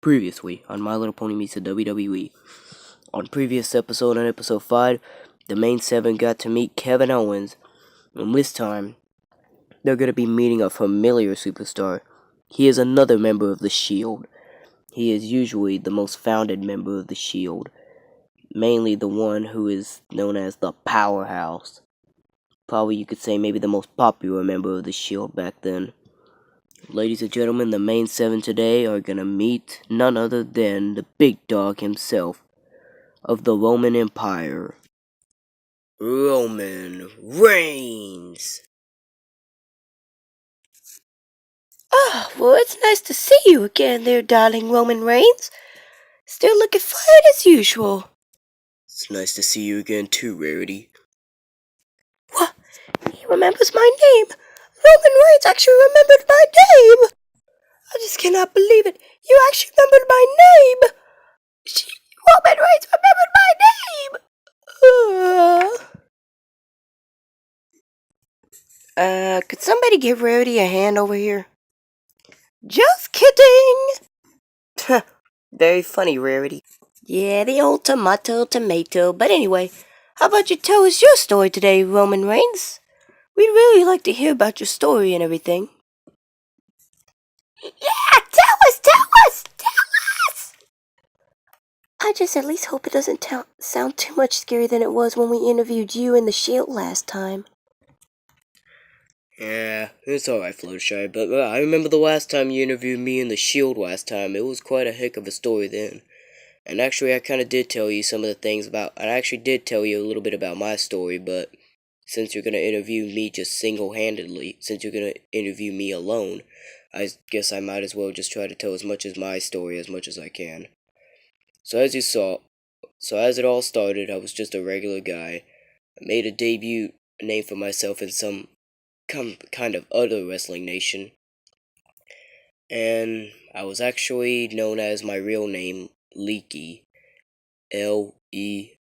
Previously on My Little Pony Meets the WWE. On previous episode, on episode 5, the main 7 got to meet Kevin Owens, and this time, they're going to be meeting a familiar superstar. He is another member of the Shield. He is usually the most founded member of the Shield, mainly the one who is known as the Powerhouse. Probably you could say maybe the most popular member of the Shield back then. Ladies and gentlemen, the main 7 today are gonna meet none other than the big dog himself of the Roman Empire, Roman Reigns. Well, it's nice to see you again there, darling Roman Reigns. Still looking fine as usual. It's nice to see you again too, Rarity. What? He remembers my name. Roman Reigns actually remembered my name. I just cannot believe it. You actually remembered my name. Roman Reigns remembered my name. Could somebody give Rarity a hand over here? Just kidding. Very funny, Rarity. Yeah, the old tomato. But anyway, how about you tell us your story today, Roman Reigns? We'd really like to hear about your story and everything. Yeah, tell us! I just at least hope it doesn't sound too much scarier than it was when we interviewed you in the Shield last time. Yeah, it's alright, Fluttershy, but I remember the last time you interviewed me in the Shield last time. It was quite a heck of a story then. And actually, I kind of did tell you some of the things about... I actually did tell you a little bit about my story, but since you're going to interview me just single-handedly, since you're going to interview me alone, I guess I might as well just try to tell as much as my story as much as I can. So as you saw, as it all started, I was just a regular guy. I made a debut name for myself in some kind of other wrestling nation. And I was actually known as my real name, Leaky. Leakee.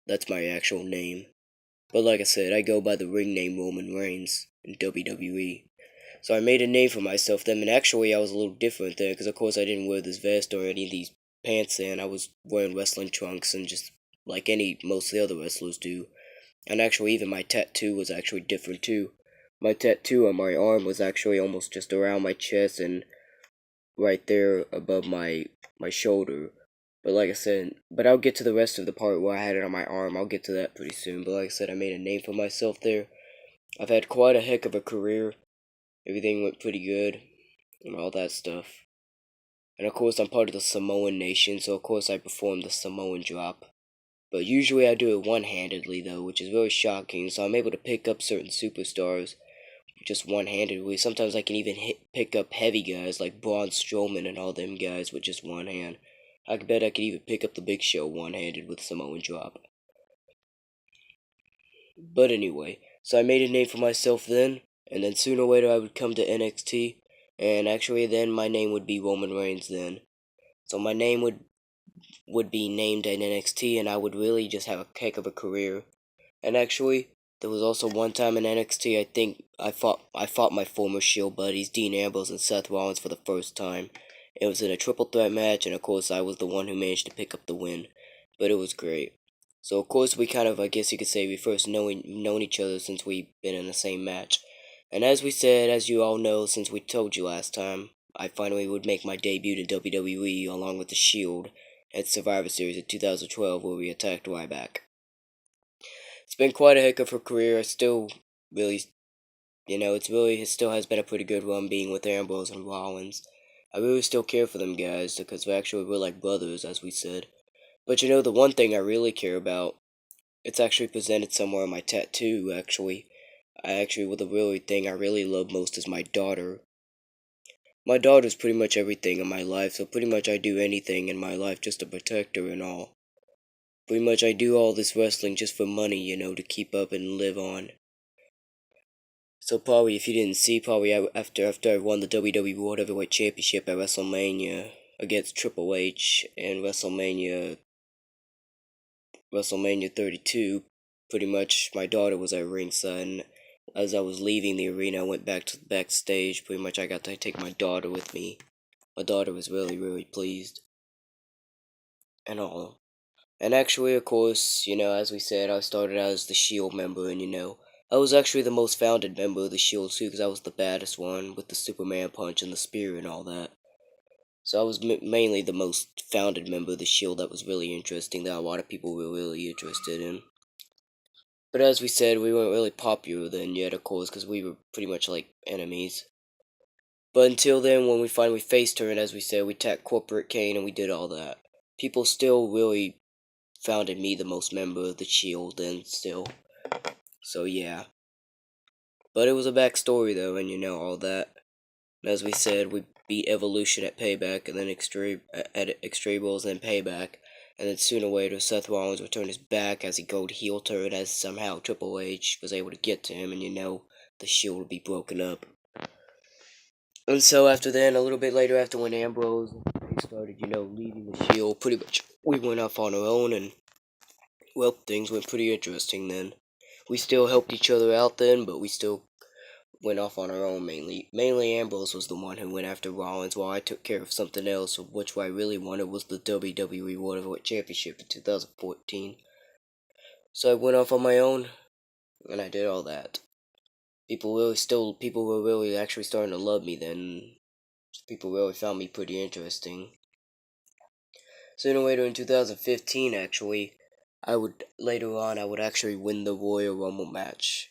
That's my actual name. But like I said, I go by the ring name Roman Reigns in WWE. So I made a name for myself then, and actually I was a little different there, because of course I didn't wear this vest or any of these pants then. I was wearing wrestling trunks and just like most of the other wrestlers do. And actually even my tattoo was actually different too. My tattoo on my arm was actually almost just around my chest and right there above my shoulder. But like I said, I'll get to the rest of the part where I had it on my arm. I'll get to that pretty soon. But like I said, I made a name for myself there. I've had quite a heck of a career. Everything went pretty good and all that stuff. And of course, I'm part of the Samoan nation, so of course I perform the Samoan drop. But usually I do it one-handedly though, which is very shocking. So I'm able to pick up certain superstars just one-handedly. Sometimes I can even pick up heavy guys like Braun Strowman and all them guys with just one hand. I bet I could even pick up the Big Show one-handed with Samoan drop. But anyway, so I made a name for myself then, and then sooner or later I would come to NXT, and actually then my name would be Roman Reigns then. So my name would be named in NXT, and I would really just have a heck of a career. And actually, there was also one time in NXT, I think I fought my former Shield buddies, Dean Ambrose and Seth Rollins, for the first time. It was in a triple threat match, and of course I was the one who managed to pick up the win. But it was great. So of course we kind of, I guess you could say, we first known each other since we've been in the same match. And as we said, as you all know, since we told you last time, I finally would make my debut in WWE along with the Shield at Survivor Series in 2012, where we attacked Ryback. It's been quite a heck of a career. I still really, it still has been a pretty good run being with Ambrose and Rollins. I really still care for them guys, because we're like brothers, as we said. But the one thing I really care about, it's actually presented somewhere on my tattoo, actually. The really thing I really love most is my daughter. My daughter's pretty much everything in my life, so pretty much I do anything in my life just to protect her and all. Pretty much I do all this wrestling just for money, to keep up and live on. So probably, if you didn't see, after I won the WWE World Heavyweight Championship at WrestleMania against Triple H and WrestleMania 32, pretty much my daughter was at ringside, and as I was leaving the arena, I went back to the backstage. Pretty much I got to take my daughter with me. My daughter was really pleased and all. And actually, of course, as we said, I started out as the Shield member, and I was actually the most founded member of the Shield too, because I was the baddest one with the Superman punch and the spear and all that. So I was mainly the most founded member of the Shield that was really interesting, that a lot of people were really interested in. But as we said, we weren't really popular then yet, of course, because we were pretty much like enemies. But until then, when we finally faced her, and as we said, we attacked Corporate Kane and we did all that. People still really founded me the most member of the Shield then still. So yeah. But it was a backstory though, and all that. And as we said, we beat Evolution at Payback, and then Extrables and Payback. And then sooner or later, Seth Rollins would turn his back as he go to heel turn, as somehow Triple H was able to get to him, and the Shield would be broken up. And so after then, a little bit later, after when Ambrose started, leaving the Shield, pretty much we went off on our own, and well, things went pretty interesting then. We still helped each other out then, but we still went off on our own mainly. Mainly Ambrose was the one who went after Rollins, while I took care of something else, which I really wanted was the WWE World Heavyweight Championship in 2014. So I went off on my own, and I did all that. People were really actually starting to love me then. People really found me pretty interesting. Sooner or later in 2015, actually, I would actually win the Royal Rumble match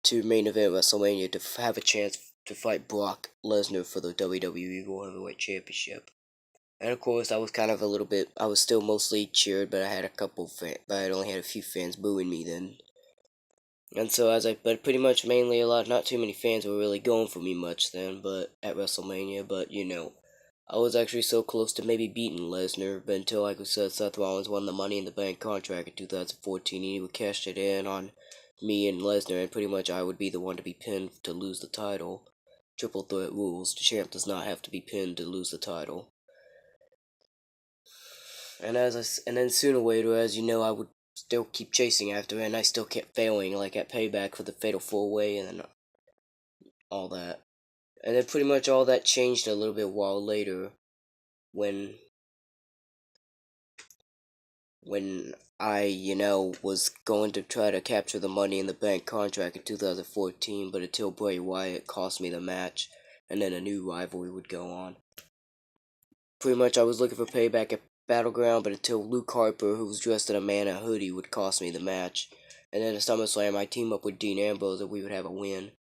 to main event WrestleMania to have a chance to fight Brock Lesnar for the WWE World Heavyweight Championship. And of course, I was kind of I was still mostly cheered, but I had but I only had a few fans booing me then. And so but pretty much mainly not too many fans were really going for me much then, but at WrestleMania, but I was actually so close to maybe beating Lesnar, but until, like I said, Seth Rollins won the Money in the Bank contract in 2014, and he would cash it in on me and Lesnar, and pretty much I would be the one to be pinned to lose the title. Triple threat rules. The champ does not have to be pinned to lose the title. And then sooner or later, as you know, I would still keep chasing after it, and I still kept failing, like at Payback for the Fatal 4-Way, and then all that. And then pretty much all that changed a little bit while later, when I, was going to try to capture the Money in the Bank contract in 2014, but until Bray Wyatt cost me the match, and then a new rivalry would go on. Pretty much I was looking for payback at Battleground, but until Luke Harper, who was dressed in a man in a hoodie, would cost me the match. And then at SummerSlam, I team up with Dean Ambrose and we would have a win.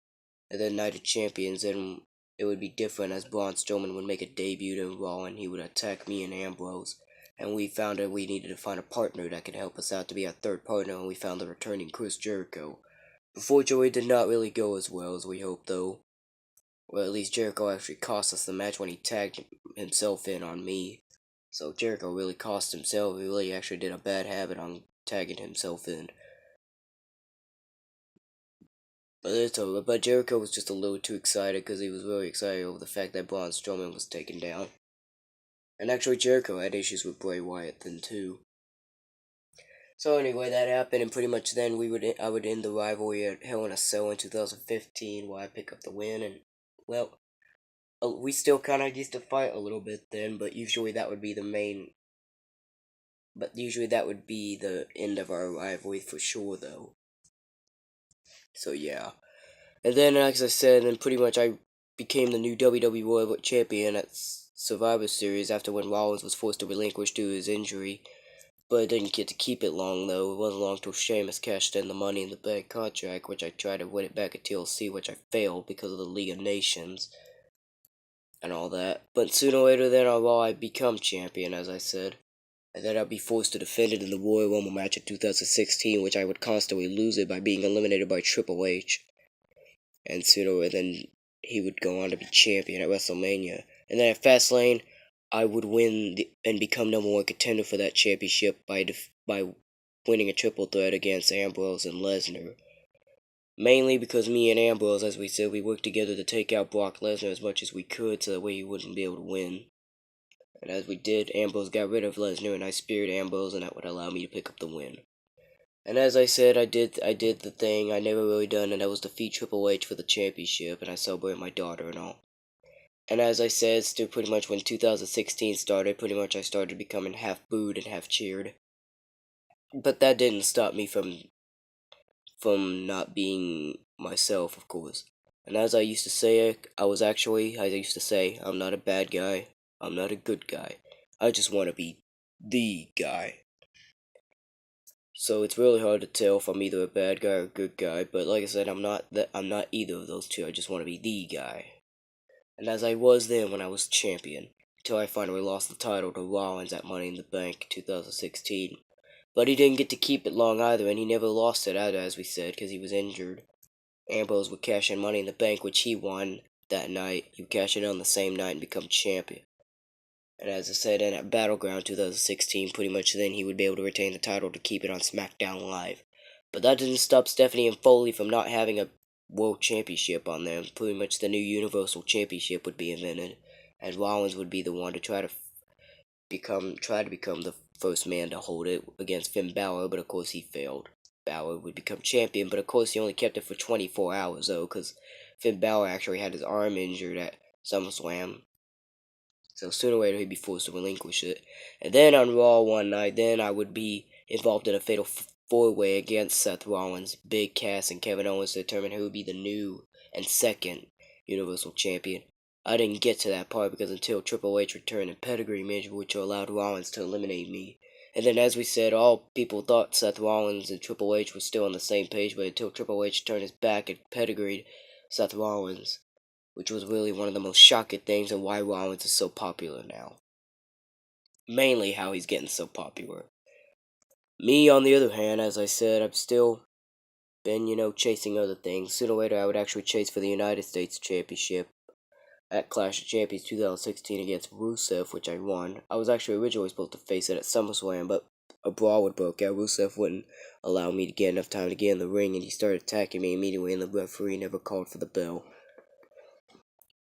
And then Night of Champions, and it would be different as Braun Strowman would make a debut in Raw and he would attack me and Ambrose. And we found that we needed to find a partner that could help us out to be our third partner, and we found the returning Chris Jericho. Unfortunately, it did not really go as well as we hoped, though. Well, at least Jericho actually cost us the match when he tagged himself in on me. So Jericho really cost himself. He really actually did a bad habit on tagging himself in. But it's over. But Jericho was just a little too excited because he was really excited over the fact that Braun Strowman was taken down. And actually, Jericho had issues with Bray Wyatt then too. So anyway, that happened, and pretty much then I would end the rivalry at Hell in a Cell in 2015, while I pick up the win. And well, we still kind of used to fight a little bit then, but usually that would be the main. But usually that would be the end of our rivalry for sure, though. So yeah. And then, as I said, then pretty much I became the new WWE World Heavyweight Champion at Survivor Series after when Rollins was forced to relinquish due to his injury. But I didn't get to keep it long, though. It wasn't long till Sheamus cashed in the Money in the Bank contract, which I tried to win it back at TLC, which I failed because of the League of Nations and all that. But sooner or later, then Raw, I'd become champion, as I said. And then I'd be forced to defend it in the Royal Rumble match in 2016, which I would constantly lose it by being eliminated by Triple H. And sooner or then he would go on to be champion at WrestleMania. And then at Fastlane, I would win and become number one contender for that championship by winning a triple threat against Ambrose and Lesnar. Mainly because me and Ambrose, as we said, we worked together to take out Brock Lesnar as much as we could so that way he wouldn't be able to win. And as we did, Ambrose got rid of Lesnar, and I speared Ambrose, and that would allow me to pick up the win. And as I said, I did the thing I never really done, and that was defeat Triple H for the championship, and I celebrate my daughter and all. And as I said, still pretty much when 2016 started, pretty much I started becoming half booed and half cheered. But that didn't stop me from not being myself, of course. And as I used to say, I'm not a bad guy. I'm not a good guy. I just want to be the guy. So it's really hard to tell if I'm either a bad guy or a good guy. But like I said, I'm not either of those two. I just want to be the guy. And as I was then when I was champion, until I finally lost the title to Rollins at Money in the Bank 2016. But he didn't get to keep it long either, and he never lost it either, as we said, because he was injured. Ambrose would cash in Money in the Bank, which he won that night. He would cash it on the same night and become champion. And as I said, in at Battleground 2016, pretty much then he would be able to retain the title to keep it on SmackDown Live. But that didn't stop Stephanie and Foley from not having a World Championship on them. Pretty much the new Universal Championship would be invented, and Rollins would be the one to try to become the first man to hold it against Finn Balor, but of course he failed. Balor would become champion, but of course he only kept it for 24 hours though, because Finn Balor actually had his arm injured at SummerSlam. So sooner or later he'd be forced to relinquish it. And then on Raw one night, then I would be involved in a fatal four-way against Seth Rollins, Big Cass, and Kevin Owens to determine who would be the new and second Universal Champion. I didn't get to that part because until Triple H returned a pedigree match which allowed Rollins to eliminate me. And then as we said, all people thought Seth Rollins and Triple H were still on the same page, but until Triple H turned his back and pedigreed Seth Rollins, which was really one of the most shocking things and why Rollins is so popular now. Mainly how he's getting so popular. Me, on the other hand, as I said, I've still been, chasing other things. Sooner or later, I would actually chase for the United States Championship at Clash of Champions 2016 against Rusev, which I won. I was actually originally supposed to face it at SummerSlam, but a brawl would broke out. Rusev wouldn't allow me to get enough time to get in the ring, and he started attacking me immediately, and the referee never called for the bell.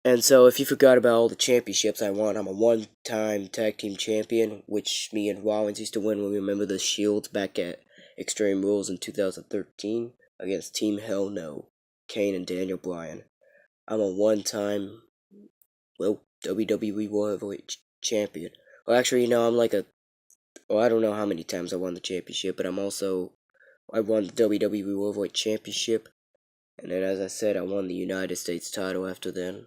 And so, if you forgot about all the championships I won, I'm a one-time tag team champion, which me and Rollins used to win when we remember the Shields back at Extreme Rules in 2013 against Team Hell No, Kane and Daniel Bryan. I'm a one-time, WWE World Heavyweight Champion. Well, actually, I don't know how many times I won the championship, but I won the WWE World Heavyweight Championship, and then, as I said, I won the United States title after then.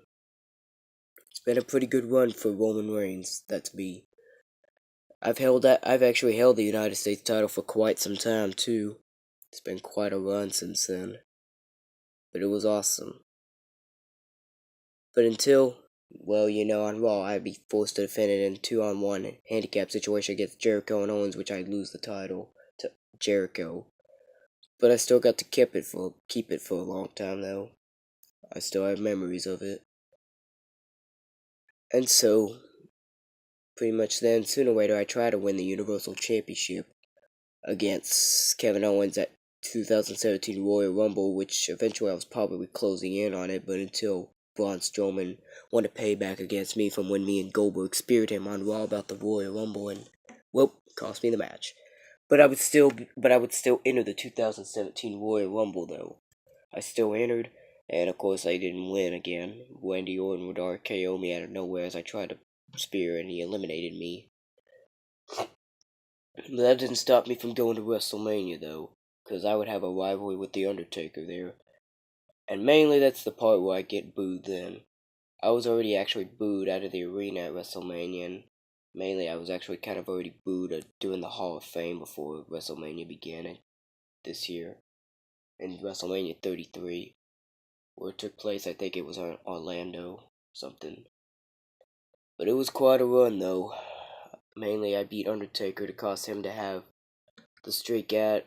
It's been a pretty good run for Roman Reigns, that's me. I've actually held the United States title for quite some time, too. It's been quite a run since then. But it was awesome. But until, on Raw, I'd be forced to defend it in a 2-on-1 handicap situation against Jericho and Owens, which I'd lose the title to Jericho. But I still got to keep it for a long time, though. I still have memories of it. And so, pretty much then, sooner or later, I try to win the Universal Championship against Kevin Owens at 2017 Royal Rumble, which eventually I was probably closing in on it, but until Braun Strowman wanted payback against me from when me and Goldberg speared him on Raw about the Royal Rumble, and cost me the match. But I would still enter the 2017 Royal Rumble though. I still entered, and of course I didn't win again. Randy Orton would RKO me out of nowhere as I tried to spear, and he eliminated me. But that didn't stop me from going to WrestleMania, though, because I would have a rivalry with The Undertaker there. And mainly that's the part where I get booed then. I was already actually booed out of the arena at WrestleMania, and mainly I was actually kind of already booed doing the Hall of Fame before WrestleMania began this year. In WrestleMania 33, where it took place, I think it was in Orlando, something. But it was quite a run, though. Mainly I beat Undertaker to cause him to have the streak uh,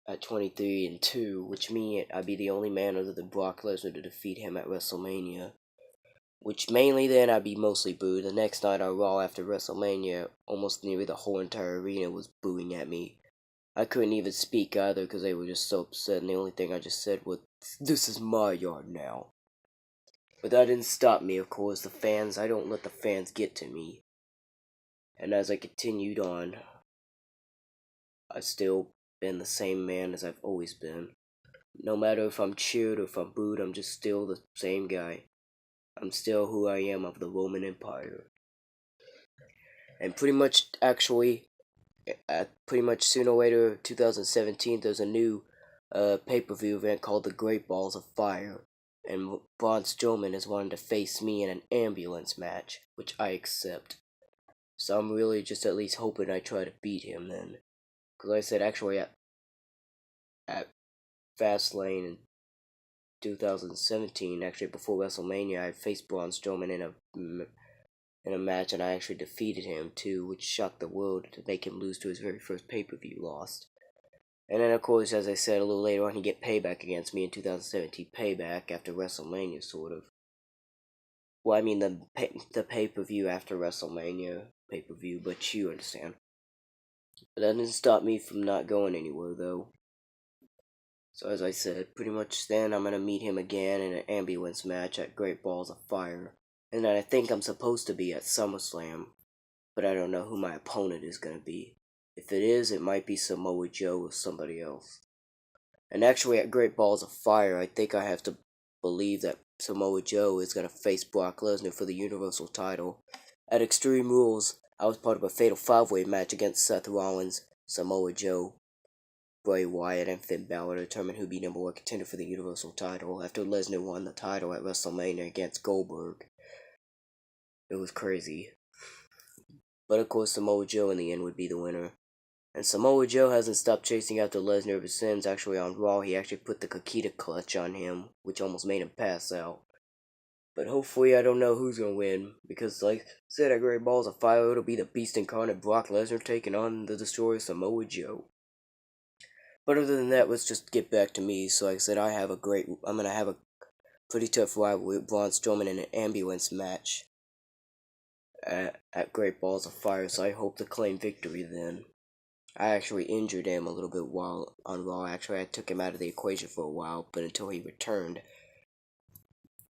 at 23-2, which means I'd be the only man other than Brock Lesnar to defeat him at WrestleMania. Which mainly then I'd be mostly booed. The next night on Raw after WrestleMania, almost nearly the whole entire arena was booing at me. I couldn't even speak either because they were just so upset, and the only thing I just said was, "This is my yard now." But that didn't stop me, of course. I don't let the fans get to me. And as I continued on, I still been the same man as I've always been. no matter if I'm cheered or if I'm booed, I'm just still the same guy. I'm still who I am of the Roman Empire. And pretty much, actually, pretty much sooner or later, 2017, there's a new pay-per-view event called the Great Balls of Fire. And Braun Strowman is wanting to face me in an ambulance match, which I accept. So I'm really just at least hoping I try to beat him then. Because like I said, actually, at Fastlane in 2017, actually before WrestleMania, I faced Braun Strowman in a match, and I actually defeated him too, which shocked the world to make him lose to his very first pay-per-view loss. And then, of course, as I said a little later on, he get payback against me in 2017 Payback after WrestleMania, sort of. Well, I mean the pay-per-view after WrestleMania pay-per-view, but you understand. But that didn't stop me from not going anywhere, though. So as I said, pretty much then I'm gonna meet him again in an ambulance match at Great Balls of Fire. And then I think I'm supposed to be at SummerSlam, but I don't know who my opponent is gonna be. If it is, it might be Samoa Joe or somebody else. And actually at Great Balls of Fire, I think I have to believe that Samoa Joe is gonna face Brock Lesnar for the Universal title. At Extreme Rules, I was part of a Fatal 5-Way match against Seth Rollins, Samoa Joe, Bray Wyatt, and Finn Balor to determine who'd be number one contender for the Universal title after Lesnar won the title at WrestleMania against Goldberg. It was crazy. But of course, Samoa Joe in the end would be the winner. And Samoa Joe hasn't stopped chasing after Lesnar ever since. Actually, on Raw, he actually put the Kakita clutch on him, which almost made him pass out. But hopefully, I don't know who's gonna win, because like I said, at Great Balls of Fire, it'll be the Beast Incarnate Brock Lesnar taking on the Destroyer Samoa Joe. But other than that, let's just get back to me. So like I said, I'm gonna have a pretty tough rivalry with Braun Strowman in an ambulance match at Great Balls of Fire, so I hope to claim victory then. I actually injured him a little bit while on Raw. Actually, I took him out of the equation for a while, but until he returned.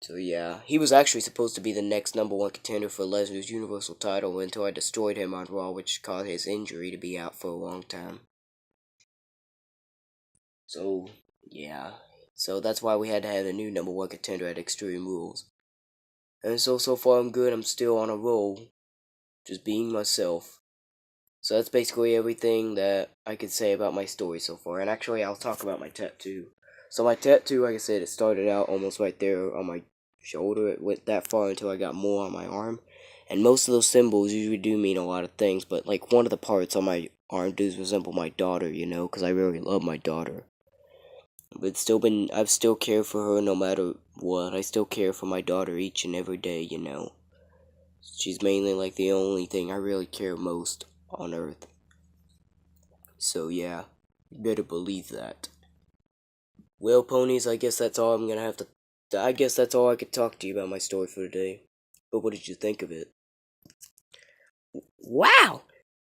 So yeah, he was actually supposed to be the next number one contender for Lesnar's Universal title until I destroyed him on Raw, which caused his injury to be out for a long time. So, yeah. So that's why we had to have a new number one contender at Extreme Rules. And so far I'm good. I'm still on a roll. Just being myself. So that's basically everything that I could say about my story so far. And actually, I'll talk about my tattoo. So my tattoo, like I said, it started out almost right there on my shoulder. It went that far until I got more on my arm. And most of those symbols usually do mean a lot of things. But like one of the parts on my arm does resemble my daughter, you know, because I really love my daughter. But I've still cared for her no matter what. I still care for my daughter each and every day, you know. She's mainly like the only thing I really care most on earth. So yeah, you better believe that. Well, ponies, I guess that's all I'm gonna have to. I guess that's all I could talk to you about my story for today. But what did you think of it? Wow!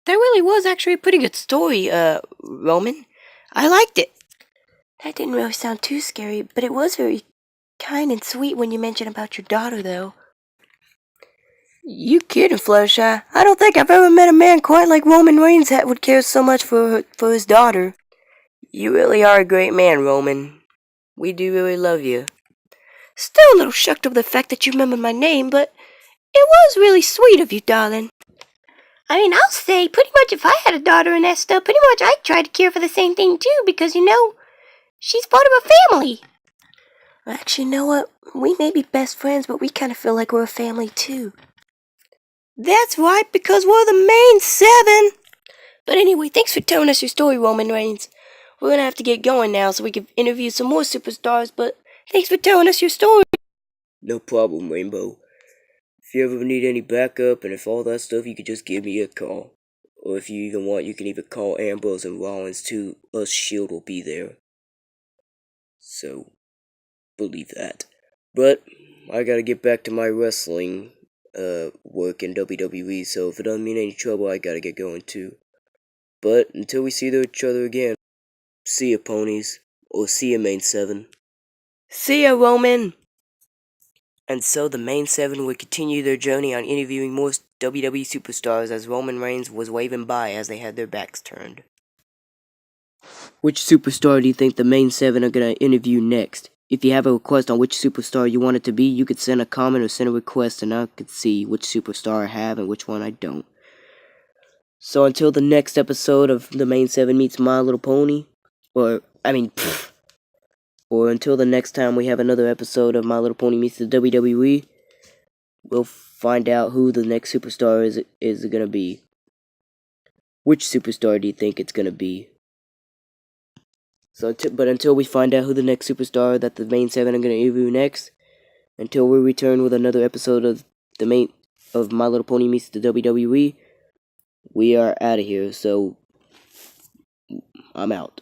That really was actually a pretty good story, Roman. I liked it. That didn't really sound too scary, but it was very kind and sweet when you mentioned about your daughter, though. You kidding, Fluttershy? I don't think I've ever met a man quite like Roman Reigns that would care so much for his daughter. You really are a great man, Roman. We do really love you. Still a little shocked over the fact that you remembered my name, but it was really sweet of you, darling. I mean, I'll say, pretty much if I had a daughter in Esther, pretty much I'd try to care for the same thing too, because, you know, she's part of a family. Actually, you know what? We may be best friends, but we kind of feel like we're a family too. That's right, because we're the main seven. But anyway, thanks for telling us your story, Roman Reigns. We're gonna have to get going now so we can interview some more superstars, but thanks for telling us your story. No problem, Rainbow. If you ever need any backup and if all that stuff, you could just give me a call. Or if you even want, you can even call Ambrose and Rollins too. Us Shield will be there. So, believe that. But, I gotta get back to my wrestling work in WWE, so if it doesn't mean any trouble, I gotta get going too. But, until we see each other again, see ya, ponies. Or see ya, Main 7. See ya, Roman. And so the Main 7 would continue their journey on interviewing more WWE superstars as Roman Reigns was waving by as they had their backs turned. Which superstar do you think the main 7 are going to interview next? If you have a request on which superstar you want it to be, you could send a comment or send a request and I could see which superstar I have and which one I don't. So until the next episode of the main 7 meets My Little Pony, or until the next time we have another episode of My Little Pony meets the WWE, we'll find out who the next superstar is going to be. Which superstar do you think it's going to be? But until we find out who the next superstar that the main 7 are going to interview next, until we return with another episode of My Little Pony meets the WWE, we are out of here. So I'm out.